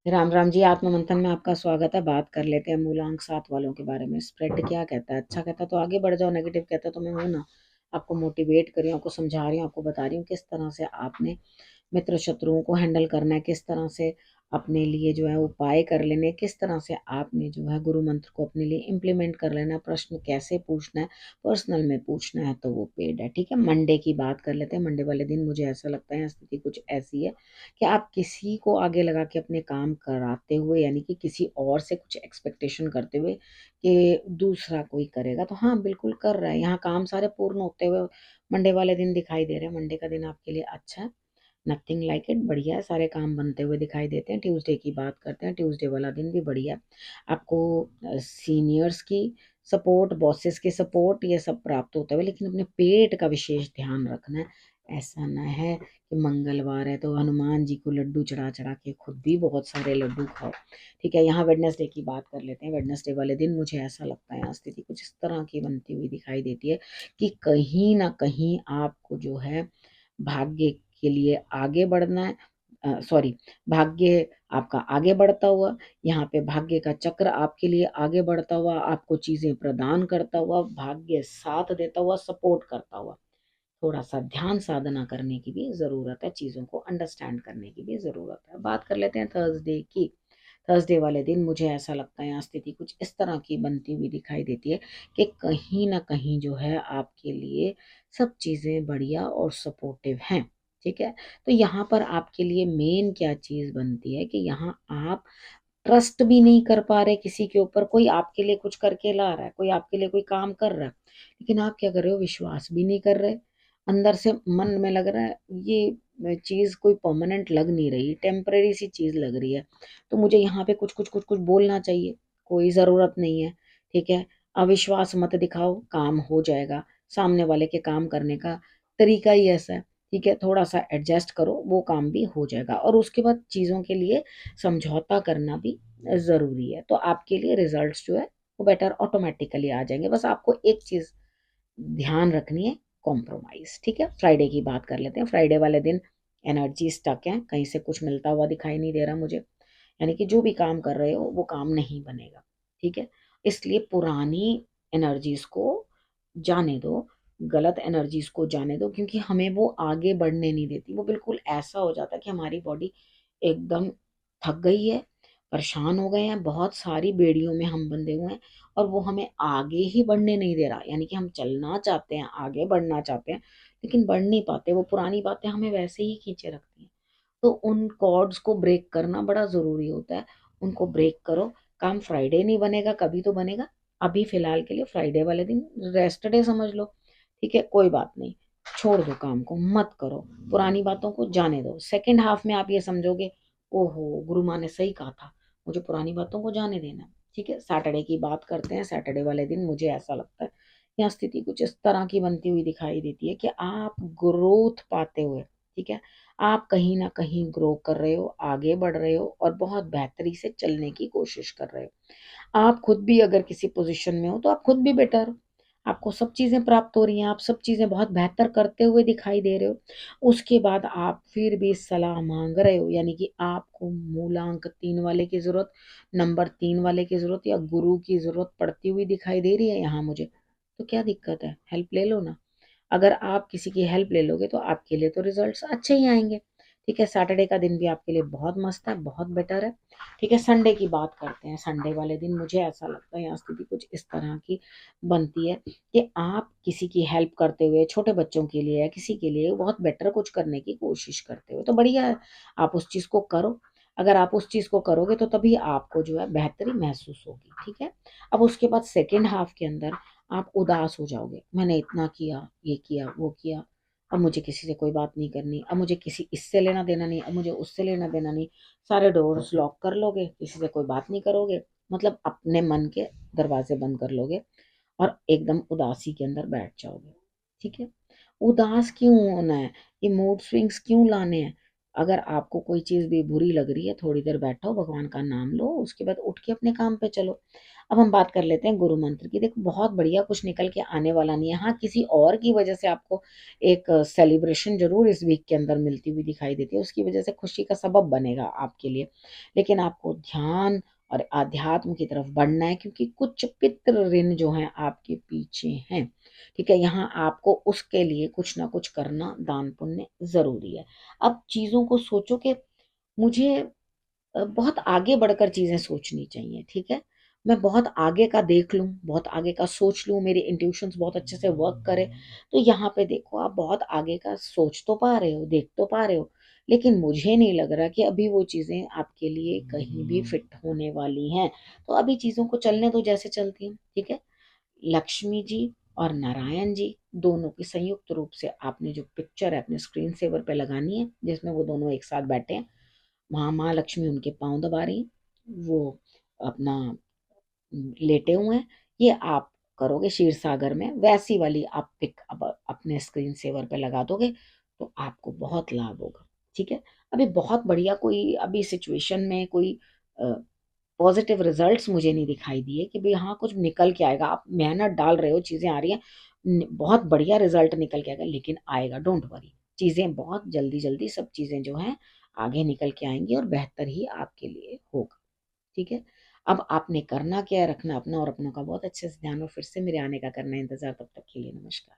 राम राम जी। आत्म मंथन में आपका स्वागत है। बात कर लेते हैं मूलांक 7 वालों के बारे में। स्प्रेड क्या कहता है? अच्छा कहता है तो आगे बढ़ जाओ, नेगेटिव कहता है तो मैं हूं ना, आपको मोटिवेट कर रही हूँ, आपको समझा रही हूँ, आपको बता रही हूँ किस तरह से आपने मित्र शत्रुओं को हैंडल करना है, किस तरह से अपने लिए जो है उपाय कर लेने, किस तरह से आपने जो है गुरु मंत्र को अपने लिए इम्प्लीमेंट कर लेना, प्रश्न कैसे पूछना है, पर्सनल में पूछना है तो वो पेड है। ठीक है, मंडे की बात कर लेते हैं। मंडे वाले दिन मुझे ऐसा लगता है स्थिति कुछ ऐसी है कि आप किसी को आगे लगा के अपने काम कराते हुए, यानी कि किसी और से कुछ एक्सपेक्टेशन करते हुए कि दूसरा कोई करेगा, तो हाँ बिल्कुल कर रहा है। यहाँ काम सारे पूर्ण होते हुए मंडे वाले दिन दिखाई दे रहे हैं। मंडे का दिन आपके लिए अच्छा है, नथिंग लाइक इट, बढ़िया है, सारे काम बनते हुए दिखाई देते हैं। ट्यूसडे की बात करते हैं। ट्यूसडे वाला दिन भी बढ़िया है। आपको सीनियर्स की सपोर्ट, बॉसेस की सपोर्ट, ये सब प्राप्त होता है, लेकिन अपने पेट का विशेष ध्यान रखना है। ऐसा ना है कि मंगलवार है तो हनुमान जी को लड्डू चढ़ा चढ़ा के खुद भी बहुत सारे लड्डू खाओ। ठीक है, यहाँ वेडनेसडे की बात कर लेते हैं। वेडनेसडे वाले दिन मुझे ऐसा लगता है यहाँ स्थिति कुछ इस तरह की बनती हुई दिखाई देती है कि कहीं ना कहीं आपको जो है भाग्य के लिए आगे बढ़ना है। सॉरी, भाग्य आपका आगे बढ़ता हुआ, यहाँ पे भाग्य का चक्र आपके लिए आगे बढ़ता हुआ, आपको चीजें प्रदान करता हुआ, भाग्य साथ देता हुआ, सपोर्ट करता हुआ। थोड़ा सा ध्यान साधना करने की भी जरूरत है, चीजों को अंडरस्टैंड करने की भी जरूरत है। बात कर लेते हैं थर्सडे की। थर्सडे वाले दिन मुझे ऐसा लगता है यहाँ स्थिति कुछ इस तरह की बनती हुई दिखाई देती है कि कहीं ना कहीं जो है आपके लिए सब चीजें बढ़िया और सपोर्टिव हैं। ठीक है, तो यहाँ पर आपके लिए मेन क्या चीज बनती है कि यहाँ आप ट्रस्ट भी नहीं कर पा रहे किसी के ऊपर। कोई आपके लिए कुछ करके ला रहा है, कोई आपके लिए कोई काम कर रहा है, लेकिन आप क्या कर रहे हो, विश्वास भी नहीं कर रहे। अंदर से मन में लग रहा है ये चीज कोई परमानेंट लग नहीं रही, टेम्परेरी सी चीज लग रही है, तो मुझे यहाँ पे कुछ कुछ कुछ कुछ बोलना चाहिए। कोई जरूरत नहीं है। ठीक है, अविश्वास मत दिखाओ, काम हो जाएगा। सामने वाले के काम करने का तरीका ही ऐसा है। ठीक है, थोड़ा सा एडजस्ट करो, वो काम भी हो जाएगा। और उसके बाद चीजों के लिए समझौता करना भी जरूरी है, तो आपके लिए रिजल्ट्स जो है वो बेटर ऑटोमेटिकली आ जाएंगे। बस आपको एक चीज ध्यान रखनी है, कॉम्प्रोमाइज। ठीक है, फ्राइडे की बात कर लेते हैं। फ्राइडे वाले दिन एनर्जी स्टक है, कहीं से कुछ मिलता हुआ दिखाई नहीं दे रहा मुझे, यानी कि जो भी काम कर रहे हो वो काम नहीं बनेगा। ठीक है, इसलिए पुरानी एनर्जीज को जाने दो, गलत एनर्जीज को जाने दो, क्योंकि हमें वो आगे बढ़ने नहीं देती। वो बिल्कुल ऐसा हो जाता है कि हमारी बॉडी एकदम थक गई है, परेशान हो गए हैं, बहुत सारी बेड़ियों में हम बंधे हुए हैं, और वो हमें आगे ही बढ़ने नहीं दे रहा। यानी कि हम चलना चाहते हैं, आगे बढ़ना चाहते हैं, लेकिन बढ़ नहीं पाते। वो पुरानी बातें हमें वैसे ही खींचे रखती हैं। तो उन कॉर्ड्स को ब्रेक करना बड़ा जरूरी होता है। उनको ब्रेक करो। काम फ्राइडे नहीं बनेगा, कभी तो बनेगा। अभी फिलहाल के लिए फ्राइडे वाले दिन रेस्ट डे समझ लो। ठीक है, कोई बात नहीं, छोड़ दो, काम को मत करो, पुरानी बातों को जाने दो। सेकेंड हाफ में आप ये समझोगे, ओहो गुरु माँ ने सही कहा था, मुझे पुरानी बातों को जाने देना है। ठीक है, सैटरडे की बात करते हैं। सैटरडे वाले दिन मुझे ऐसा लगता है यहाँ स्थिति कुछ इस तरह की बनती हुई दिखाई देती है कि आप ग्रोथ पाते हुए, ठीक है, आप कहीं ना कहीं ग्रो कर रहे हो, आगे बढ़ रहे हो, और बहुत बेहतरी से चलने की कोशिश कर रहे हो। आप खुद भी अगर किसी पोजीशन में हो तो आप खुद भी बेटर हो, आपको सब चीजें प्राप्त हो रही हैं, आप सब चीजें बहुत बेहतर करते हुए दिखाई दे रहे हो। उसके बाद आप फिर भी सलाह मांग रहे हो, यानी कि आपको मूलांक 3 वाले की जरूरत, नंबर 3 वाले की जरूरत, या गुरु की जरूरत पड़ती हुई दिखाई दे रही है यहाँ मुझे। तो क्या दिक्कत है, हेल्प ले लो ना। अगर आप किसी की हेल्प ले लोगे तो आपके लिए तो रिजल्ट्स अच्छे ही आएंगे। ठीक है, सैटरडे का दिन भी आपके लिए बहुत मस्त है, बहुत बेटर है। ठीक है, संडे की बात करते हैं। संडे वाले दिन मुझे ऐसा लगता है यहाँ स्थिति कुछ इस तरह की बनती है कि आप किसी की हेल्प करते हुए, छोटे बच्चों के लिए या किसी के लिए बहुत बेटर कुछ करने की कोशिश करते हुए, तो बढ़िया है, आप उस चीज को करो। अगर आप उस चीज को करोगे तो तभी आपको जो है बेहतरी महसूस होगी। ठीक है, अब उसके बाद सेकेंड हाफ के अंदर आप उदास हो जाओगे, मैंने इतना किया, ये किया, वो किया, अब मुझे किसी से कोई बात नहीं करनी, अब मुझे किसी इससे लेना देना नहीं, अब मुझे उससे लेना देना नहीं। सारे डोर्स लॉक कर लोगे, किसी से कोई बात नहीं करोगे, मतलब अपने मन के दरवाजे बंद कर लोगे, और एकदम उदासी के अंदर बैठ जाओगे। ठीक है, उदास क्यों होना है, ये मूड स्विंग्स क्यों लाने हैं? अगर आपको कोई चीज़ भी बुरी लग रही है, थोड़ी देर बैठो, भगवान का नाम लो, उसके बाद उठ के अपने काम पे चलो। अब हम बात कर लेते हैं गुरु मंत्र की। देखो बहुत बढ़िया कुछ निकल के आने वाला नहीं है। हाँ, किसी और की वजह से आपको एक सेलिब्रेशन ज़रूर इस वीक के अंदर मिलती हुई दिखाई देती है, उसकी वजह से खुशी का सबब बनेगा आपके लिए। लेकिन आपको ध्यान और आध्यात्म की तरफ बढ़ना है, क्योंकि कुछ पितृ ऋण जो हैं आपके पीछे हैं। ठीक है, यहाँ आपको उसके लिए कुछ ना कुछ करना, दान पुण्य ज़रूरी है। अब चीज़ों को सोचो कि मुझे बहुत आगे बढ़कर चीज़ें सोचनी चाहिए, ठीक है? मैं बहुत आगे का देख लूँ, बहुत आगे का सोच लूँ, मेरी इंट्यूशंस बहुत अच्छे से वर्क करें। तो यहाँ पे देखो, आप बहुत आगे का सोच तो पा रहे हो, देख तो पा रहे हो, लेकिन मुझे नहीं लग रहा कि अभी वो चीज़ें आपके लिए कहीं भी फिट होने वाली हैं। तो अभी चीज़ों को चलने दो जैसे चलती हैं, ठीक है? लक्ष्मी जी और नारायण जी दोनों की संयुक्त रूप से आपने जो पिक्चर है अपने स्क्रीन सेवर पे लगानी है, जिसमें वो दोनों एक साथ बैठे हैं। वहाँ माँ लक्ष्मी उनके पाँव दबा रही हैं, वो अपना लेटे हुए हैं। ये आप करोगे क्षीर सागर में, वैसी वाली आप पिक अब अपने स्क्रीन सेवर पे लगा दोगे तो आपको बहुत लाभ होगा। ठीक है, अभी बहुत बढ़िया कोई अभी सिचुएशन में कोई पॉजिटिव रिजल्ट्स मुझे नहीं दिखाई दिए कि भाई हाँ कुछ निकल के आएगा। आप मेहनत डाल रहे हो, चीज़ें आ रही हैं, बहुत बढ़िया रिजल्ट निकल के आएगा, लेकिन आएगा, डोंट वरी। चीज़ें बहुत जल्दी जल्दी सब चीज़ें जो हैं आगे निकल के आएंगी और बेहतर ही आपके लिए होगा। ठीक है, अब आपने करना क्या है, रखना अपना और अपनों का बहुत अच्छे से ध्यान, और फिर से मेरे आने का करना है इंतजार। तब तक के लिए नमस्कार।